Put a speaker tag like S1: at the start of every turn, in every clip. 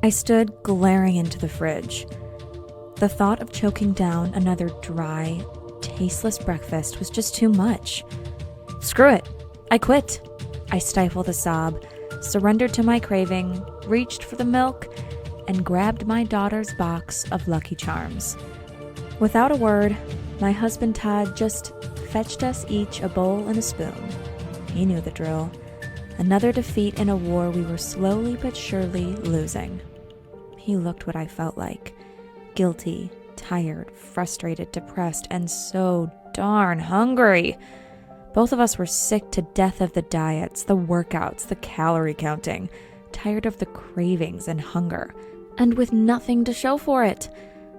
S1: I stood glaring into the fridge. The thought of choking down another dry, tasteless breakfast was just too much. Screw it. I quit. I stifled a sob, surrendered to my craving, reached for the milk, and grabbed my daughter's box of Lucky Charms. Without a word, my husband Todd just fetched us each a bowl and a spoon. He knew the drill. Another defeat in a war we were slowly but surely losing. He looked what I felt like. Guilty, tired, frustrated, depressed, and so darn hungry. Both of us were sick to death of the diets, the workouts, the calorie counting, tired of the cravings and hunger, and with nothing to show for it.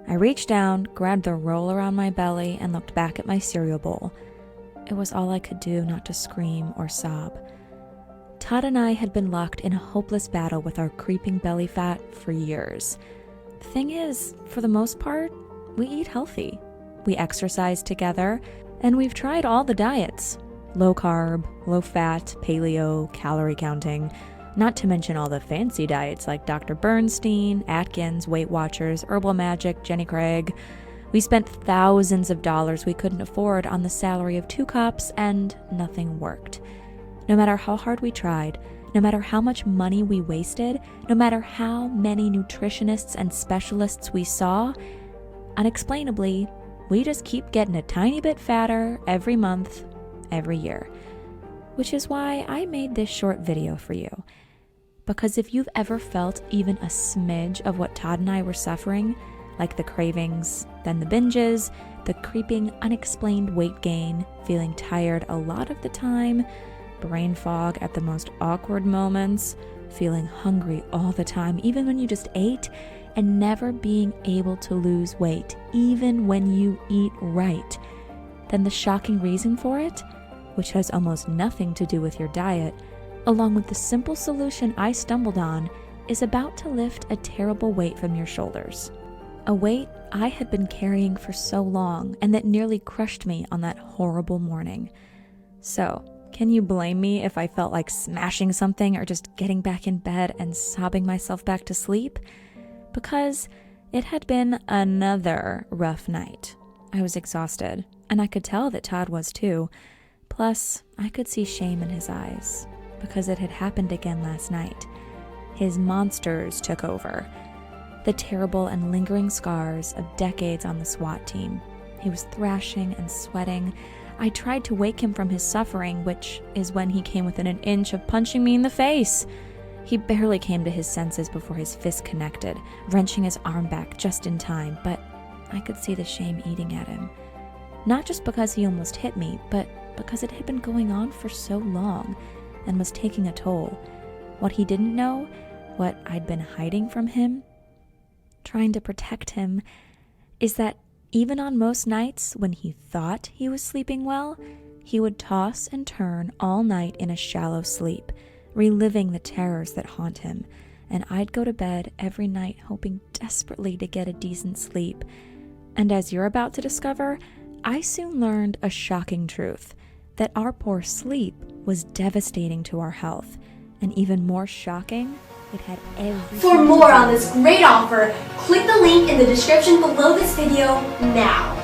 S1: I reached down, grabbed the roll around my belly, and looked back at my cereal bowl. It was all I could do not to scream or sob. Todd and I had been locked in a hopeless battle with our creeping belly fat for years. The thing is, for the most part, we eat healthy. We exercise together, and we've tried all the diets. Low carb, low fat, paleo, calorie counting, not to mention all the fancy diets like Dr. Bernstein, Atkins, Weight Watchers, Herbal Magic, Jenny Craig. We spent thousands of dollars we couldn't afford on the salary of 2 cups, and nothing worked. No matter how hard we tried, no matter how much money we wasted, no matter how many nutritionists and specialists we saw, unexplainably, we just keep getting a tiny bit fatter every month, every year. Which is why I made this short video for you. Because if you've ever felt even a smidge of what Todd and I were suffering, like the cravings, then the binges, the creeping unexplained weight gain, feeling tired a lot of the time, brain fog at the most awkward moments, feeling hungry all the time, even when you just ate, and never being able to lose weight, even when you eat right, then the shocking reason for it, which has almost nothing to do with your diet, along with the simple solution I stumbled on, is about to lift a terrible weight from your shoulders. A weight I had been carrying for so long and that nearly crushed me on that horrible morning. So, can you blame me if I felt like smashing something or just getting back in bed and sobbing myself back to sleep? Because it had been another rough night. I was exhausted, and I could tell that Todd was too. Plus, I could see shame in his eyes, because it had happened again last night. His monsters took over. The terrible and lingering scars of decades on the SWAT team. He was thrashing and sweating. I tried to wake him from his suffering, which is when he came within an inch of punching me in the face. He barely came to his senses before his fist connected, wrenching his arm back just in time, but I could see the shame eating at him. Not just because he almost hit me, but because it had been going on for so long and was taking a toll. What he didn't know, what I'd been hiding from him, trying to protect him, is that even on most nights when he thought he was sleeping well, he would toss and turn all night in a shallow sleep, reliving the terrors that haunt him, and I'd go to bed every night hoping desperately to get a decent sleep. And as you're about to discover, I soon learned a shocking truth, that our poor sleep was devastating to our health, and even more shocking, it had everything.
S2: For more on this great offer, click the link in the description below this video now.